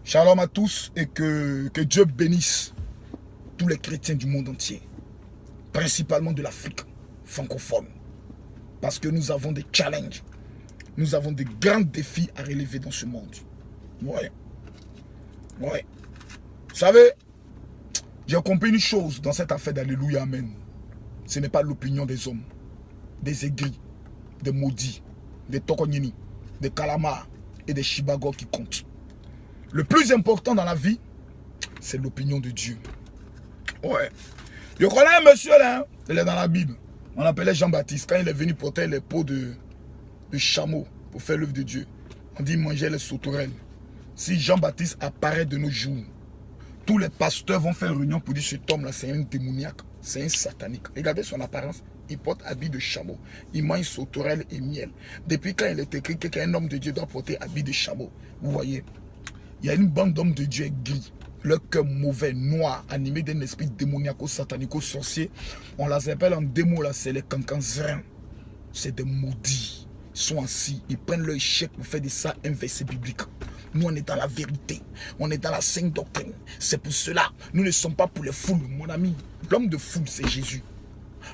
Shalom à tous et que Dieu bénisse tous les chrétiens du monde entier, principalement de l'Afrique francophone. Parce que nous avons des challenges, nous avons des grands défis à relever dans ce monde. Ouais. Vous savez, j'ai compris une chose dans cette affaire d'Alléluia, Amen. Ce n'est pas l'opinion des hommes, des aigris, des maudits, des tokonyini, des calamars et des chibagos qui comptent. Le plus important dans la vie, c'est l'opinion de Dieu. Ouais. Je connais un monsieur là, il est dans la Bible. On l'appelait Jean-Baptiste. Quand il est venu porter les peaux de chameau pour faire l'œuvre de Dieu, on dit manger les sauterelles. Si Jean-Baptiste apparaît de nos jours, tous les pasteurs vont faire réunion pour dire cet homme là c'est un démoniaque, c'est un satanique. Regardez son apparence, il porte habit de chameau, il mange sauterelles et miel. Depuis quand il est écrit qu'un homme de Dieu doit porter habit de chameau, vous voyez, il y a une bande d'hommes de Dieu gris, leur cœur mauvais, noir, animé d'un esprit démoniaco-satanico-sorcier. On les appelle en deux mots là, c'est les cancanzrins. C'est des maudits. Ils sont assis, ils prennent leur échec pour faire de ça un verset biblique. Nous, on est dans la vérité. On est dans la sainte doctrine. C'est pour cela, nous ne sommes pas pour les foules, mon ami. L'homme de foule, c'est Jésus.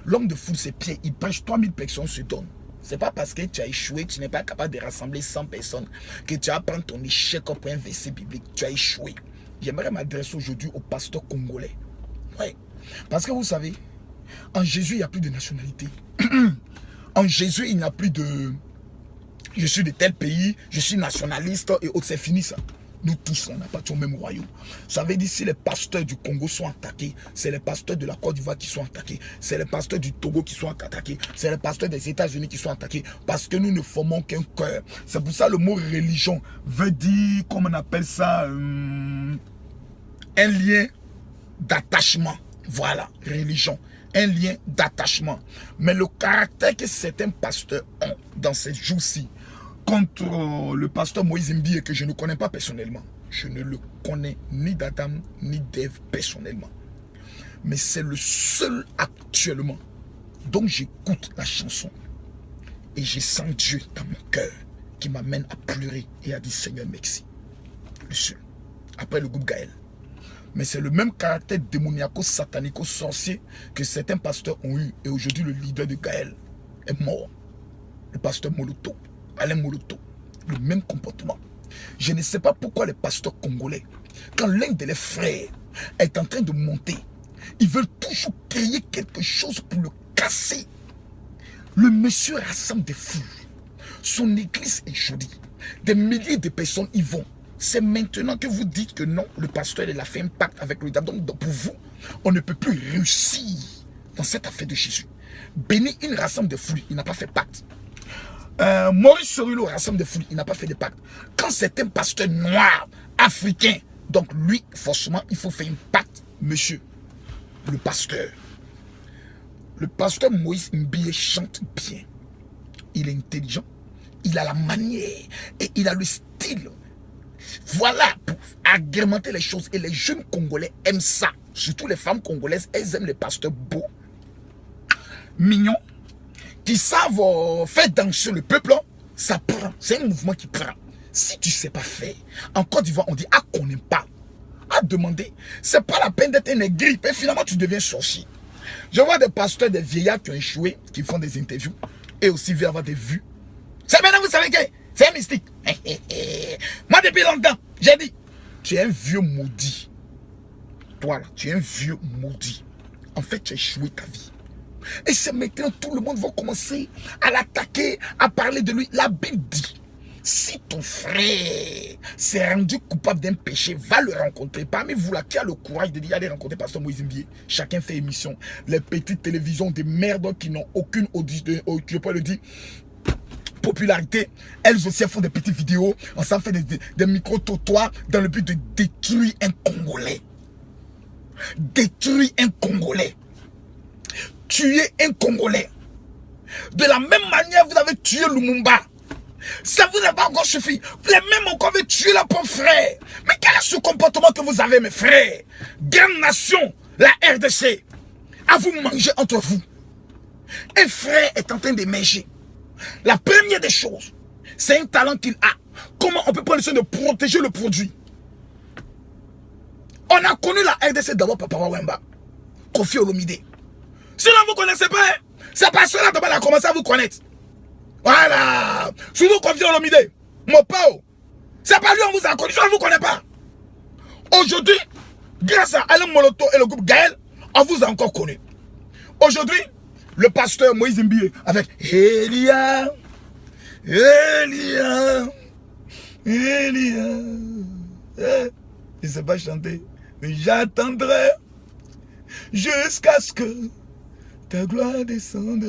L'homme de foule, c'est Pierre. Il prêche, 3000 personnes se donnent. C'est pas parce que tu as échoué, tu n'es pas capable de rassembler 100 personnes que tu vas prendre ton échec pour un verset biblique. Tu as échoué. J'aimerais m'adresser aujourd'hui au pasteur congolais. Oui. Parce que vous savez, en Jésus, il n'y a plus de nationalité. En Jésus, il n'y a plus de... Je suis de tel pays, je suis nationaliste et autres, c'est fini ça. Nous tous, on n'a pas au même royaume. Ça veut dire si les pasteurs du Congo sont attaqués, c'est les pasteurs de la Côte d'Ivoire qui sont attaqués, c'est les pasteurs du Togo qui sont attaqués, c'est les pasteurs des États-Unis qui sont attaqués, parce que nous ne formons qu'un cœur. C'est pour ça le mot religion veut dire, comment on appelle ça, un lien d'attachement. Voilà, religion. Un lien d'attachement. Mais le caractère que certains pasteurs ont dans ces jours-ci, contre le pasteur Moïse Mbie, que je ne connais pas personnellement. Je ne le connais ni d'Adam ni d'Ève personnellement. Mais c'est le seul actuellement dont j'écoute la chanson. Et je sens Dieu dans mon cœur qui m'amène à pleurer et à dire Seigneur merci. Le seul. Après le groupe Gaël. Mais c'est le même caractère démoniaco-satanico-sorcier que certains pasteurs ont eu. Et aujourd'hui, le leader de Gaël est mort. Le pasteur Moloto. Alain Moloto, le même comportement. Je ne sais pas pourquoi les pasteurs congolais, quand l'un de leurs frères est en train de monter, ils veulent toujours créer quelque chose pour le casser. Le monsieur rassemble des foules. Son église est jolie. Des milliers de personnes y vont. C'est maintenant que vous dites que non, le pasteur il a fait un pacte avec le diable. Donc pour vous, on ne peut plus réussir dans cette affaire de Jésus. Béni, il rassemble des foules, il n'a pas fait pacte. Maurice Sorilo rassemble des foules, il n'a pas fait de pacte. Quand c'est un pasteur noir, africain, donc lui, forcément, il faut faire un pacte, monsieur. Le pasteur Moïse Mbie chante bien. Il est intelligent, il a la manière et il a le style. Voilà, pour agrémenter les choses. Et les jeunes Congolais aiment ça. Surtout les femmes congolaises, elles aiment les pasteurs beaux, mignons, qui savent faire danser le peuple. Ça prend. C'est un mouvement qui prend. Si tu ne sais pas faire, en Côte d'Ivoire, on dit ah qu'on n'aime pas. À demander. C'est pas la peine d'être un aigri. Et finalement, tu deviens sorcier. Je vois des pasteurs, des vieillards qui ont échoué, qui font des interviews et aussi veulent avoir des vues. C'est maintenant, vous savez que c'est un mystique. Moi, depuis longtemps, j'ai dit, tu es un vieux maudit. Toi, là, tu es un vieux maudit. En fait, tu as échoué ta vie. Et c'est maintenant tout le monde va commencer à l'attaquer, à parler de lui. La Bible dit, si ton frère s'est rendu coupable d'un péché, va le rencontrer. Parmi vous là, qui a le courage de dire, allez rencontrer Pasteur Moïse Mbie. Chacun fait émission. Les petites télévisions de merde qui n'ont aucune audience, je peux le dire, popularité, elles aussi font des petites vidéos, on s'en fait des micro-trottoirs dans le but de détruire un Congolais. Détruire un Congolais. Tuer un Congolais. De la même manière, vous avez tué Lumumba. Ça vous n'a pas encore suffi. Les mêmes encore veulent tuer la pauvre frère. Mais quel est ce comportement que vous avez, mes frères? Grande nation, la RDC, à vous manger entre vous. Un frère est en train d'émerger. La première des choses, c'est un talent qu'il a. Comment on peut prendre le soin de protéger le produit? On a connu la RDC d'abord par Papa Wemba, Kofi Olomide. Sinon, vous ne connaissez pas, hein? C'est pas cela d'abord a commencé à vous connaître. Voilà. Surtout Kofi Olomide, mon pao. C'est pas lui on vous a connu, on ne vous connaît pas. Aujourd'hui, grâce à Alain Moloto et le groupe Gaël, on vous a encore connu. Aujourd'hui, le pasteur Moïse Mbie avec Elia, Elia, Elia. Il ne sait pas chanter, mais j'attendrai jusqu'à ce que ta gloire descende.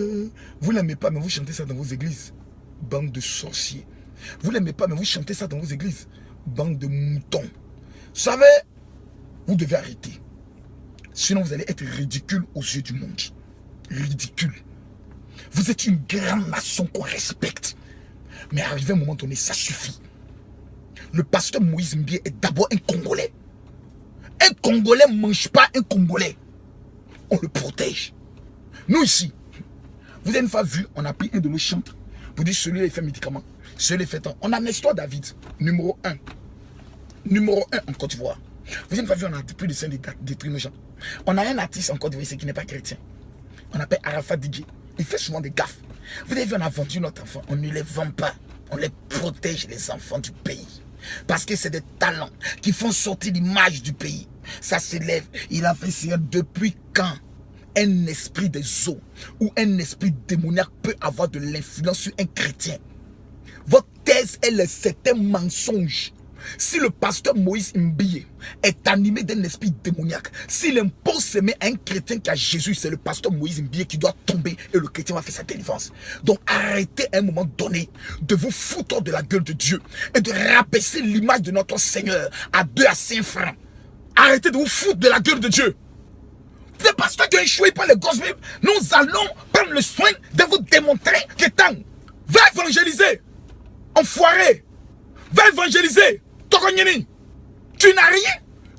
Vous ne l'aimez pas, mais vous chantez ça dans vos églises. Bande de sorciers. Vous ne l'aimez pas, mais vous chantez ça dans vos églises. Bande de moutons. Vous savez, vous devez arrêter. Sinon, vous allez être ridicule aux yeux du monde. Ridicule. Vous êtes une grande nation qu'on respecte. Mais arrivé un moment donné, ça suffit. Le pasteur Moïse Mbie est d'abord un Congolais. Un Congolais ne mange pas un Congolais. On le protège. Nous ici, vous avez une fois vu, on a pris un de nos chantres pour dire celui-là il fait médicament, celui-là il fait tant. On a Nestor David, numéro 1. Numéro 1 en Côte d'Ivoire. Vous avez une fois vu, on a plus de 5 détruits nos gens. On a un artiste en Côte d'Ivoire qui n'est pas chrétien. On appelle Arafat DJ. Il fait souvent des gaffes. Vous avez vu, on a vendu notre enfant. On ne les vend pas. On les protège, les enfants du pays. Parce que c'est des talents qui font sortir l'image du pays. Ça s'élève. Il a fait ça depuis quand un esprit des eaux ou un esprit démoniaque peut avoir de l'influence sur un chrétien? Votre thèse, c'est un mensonge. Si le pasteur Moïse Mbie est animé d'un esprit démoniaque, s'il impose ses mains à un chrétien qui a Jésus, c'est le pasteur Moïse Mbie qui doit tomber et le chrétien va faire sa délivrance. Donc arrêtez à un moment donné de vous foutre de la gueule de Dieu et de rabaisser l'image de notre Seigneur à 2 à 5 francs. Arrêtez de vous foutre de la gueule de Dieu. Les pasteurs qui ont échoué par les gospel, nous allons prendre le soin de vous démontrer que tant. Va évangéliser. Enfoiré. Va évangéliser. Tu n'as rien.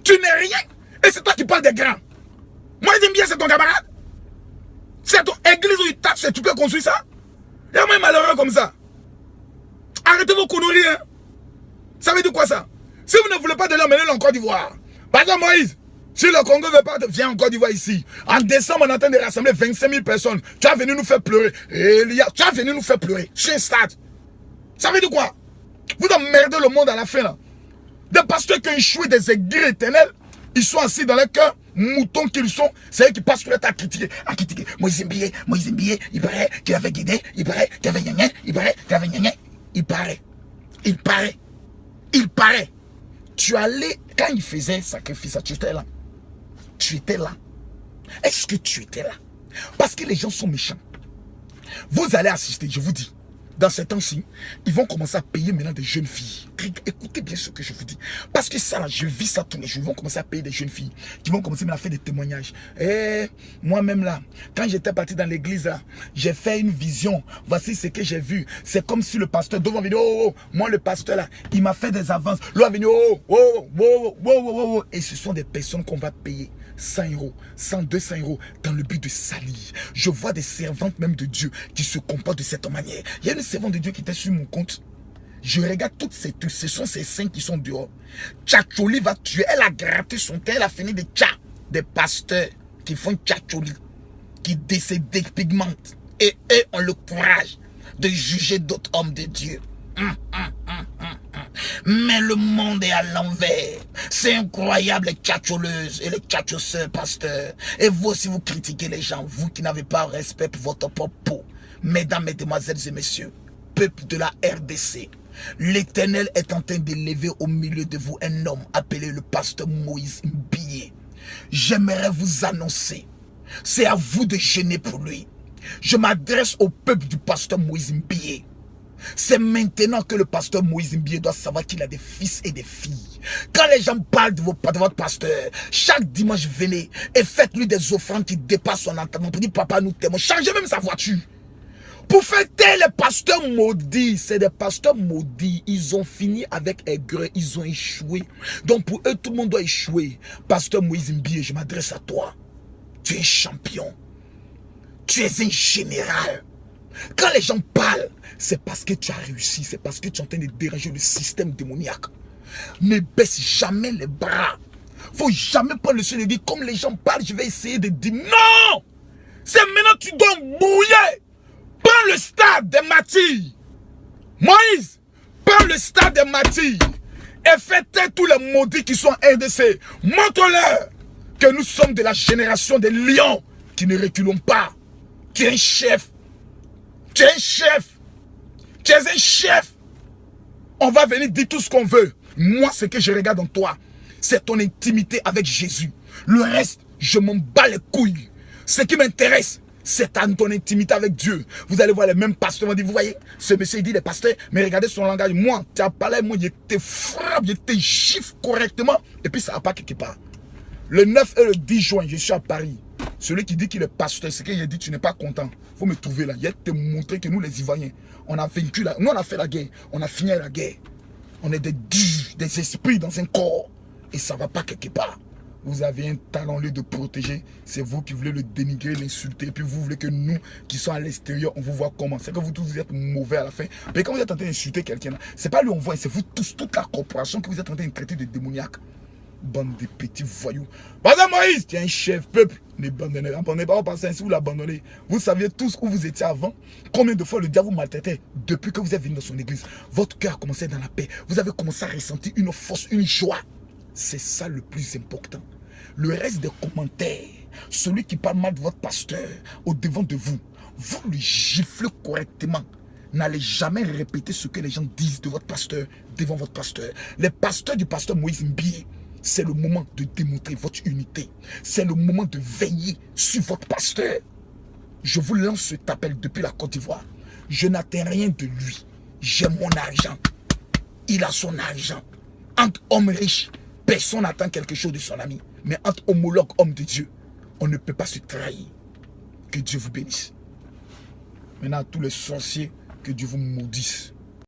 Tu n'es rien. Et c'est toi qui parles des grands. Moi, je dis bien, c'est ton camarade. C'est ton église où il tape, tu peux construire ça. Il y a même malheureux comme ça. Arrêtez vos conneries. Hein. Ça veut dire quoi ça? Si vous ne voulez pas de l'emmener en Côte d'Ivoire, par exemple Moïse, si le Congo ne veut pas, viens en Côte d'Ivoire ici. En décembre, on est en train de rassembler 25 000 personnes. Tu vas venir nous faire pleurer. Elia, tu vas venir nous faire pleurer. Sur un stade. Ça veut dire quoi? Vous emmerdez le monde à la fin là. Des pasteurs qui ont échoué des églises éternelles, ils sont assis dans leur cœur, moutons qu'ils sont, c'est eux qui passent tout le temps à critiquer. Moïse Mbie, il paraît qu'il avait guidé, il paraît qu'il avait gagné, il paraît qu'il avait gagné. Il paraît. Tu allais, quand il faisait sacrifice, tu étais là. Tu étais là. Est-ce que tu étais là? Parce que les gens sont méchants. Vous allez assister, je vous dis. Dans ces temps-ci, ils vont commencer à payer maintenant des jeunes filles. Écoutez bien ce que je vous dis. Parce que ça, là, je vis ça tous les jours. Ils vont commencer à payer des jeunes filles qui vont commencer à faire des témoignages. Et moi-même là, quand j'étais parti dans l'église là, j'ai fait une vision. Voici ce que j'ai vu. C'est comme si le pasteur devant venir, moi le pasteur là, il m'a fait des avances. L'autre va venir, et ce sont des personnes qu'on va payer 100 euros, 100, 200 euros dans le but de salir. Je vois des servantes même de Dieu qui se comportent de cette manière. Il y a une servante de Dieu qui était sur mon compte. Je regarde toutes ces trucs. Ce sont ces saints qui sont dehors. Tchatcholi va tuer. Elle a gratté son terre. Elle a fini des tchats. Des pasteurs qui font tchatcholi. Qui décèdent, dépigmentent. Et eux ont le courage de juger d'autres hommes de Dieu. Mais le monde est à l'envers. C'est incroyable les tchatcholeuses et les tchatchosseurs, pasteurs. Et vous aussi, vous critiquez les gens, vous qui n'avez pas respect pour votre propre peau. Mesdames, mesdemoiselles et messieurs, peuple de la RDC, l'Éternel est en train d'élever au milieu de vous un homme appelé le pasteur Moïse Mbie. J'aimerais vous annoncer, c'est à vous de gêner pour lui. Je m'adresse au peuple du pasteur Moïse Mbie. C'est maintenant que le pasteur Moïse Mbie doit savoir qu'il a des fils et des filles. Quand les gens parlent de votre pasteur, chaque dimanche venez et faites-lui des offrandes qui dépassent son entendement pour dire papa nous t'aimons. Changez même sa voiture. Pour faire taire les pasteurs maudits, c'est des pasteurs maudits. Ils ont fini avec aigreur, ils ont échoué. Donc pour eux, tout le monde doit échouer. Pasteur Moïse Mbie, je m'adresse à toi. Tu es un champion. Tu es un général. Quand les gens parlent, c'est parce que tu as réussi, c'est parce que tu es en train de déranger le système démoniaque. Ne baisse jamais les bras. Il ne faut jamais prendre le sujet de dire, comme les gens parlent, je vais essayer de dire non. C'est maintenant que tu dois bouiller. Prends le stade des martyrs. Moïse, prends le stade des martyrs. Et fais taire tous les maudits qui sont en RDC. Montre-leur que nous sommes de la génération des lions qui ne reculons pas. Tu es un chef. Tu es un chef. Tu es un chef. On va venir dire tout ce qu'on veut. Moi, ce que je regarde en toi, c'est ton intimité avec Jésus. Le reste, je m'en bats les couilles. Ce qui m'intéresse, c'est ton intimité avec Dieu. Vous allez voir les mêmes pasteurs. On dit, vous voyez, ce monsieur il dit les pasteurs, mais regardez son langage. Moi, tu as parlé, moi, il te frappe, il te gifle correctement. Et puis ça va pas quelque part. Le 9 et le 10 juin, je suis à Paris. Celui qui dit qu'il est pasteur, c'est qu'il a dit tu n'es pas content. Il faut me trouver là. Il a te montrer que nous les Ivoiriens, on a vaincu là. Nous on a fait la guerre. On a fini la guerre. On est des dieux, des esprits dans un corps. Et ça ne va pas quelque part. Vous avez un talent lieu de protéger. C'est vous qui voulez le dénigrer, l'insulter. Et puis vous voulez que nous qui sommes à l'extérieur, on vous voit comment. C'est que vous tous vous êtes mauvais à la fin. Mais quand vous êtes en train d'insulter quelqu'un, c'est pas lui on voit, c'est vous tous, toute la corporation que vous êtes en train de traiter de démoniaque. Bande de petits voyous. Par exemple, Moïse, tu es un chef peuple. N'abandonnez pas, parce que ainsi vous l'abandonnez. Vous saviez tous où vous étiez avant. Combien de fois le diable vous maltraitait depuis que vous êtes venu dans son église. Votre cœur a commencé dans la paix. Vous avez commencé à ressentir une force, une joie. C'est ça le plus important. Le reste des commentaires, celui qui parle mal de votre pasteur au devant de vous, vous le giflez correctement. N'allez jamais répéter ce que les gens disent de votre pasteur devant votre pasteur. Les pasteurs du pasteur Moïse Mbié, c'est le moment de démontrer votre unité. C'est le moment de veiller sur votre pasteur. Je vous lance cet appel depuis la Côte d'Ivoire. Je n'attends rien de lui. J'ai mon argent. Il a son argent. Entre hommes riches, personne n'attend quelque chose de son ami. Mais entre homologues, hommes de Dieu, on ne peut pas se trahir. Que Dieu vous bénisse. Maintenant, à tous les sorciers, que Dieu vous maudisse.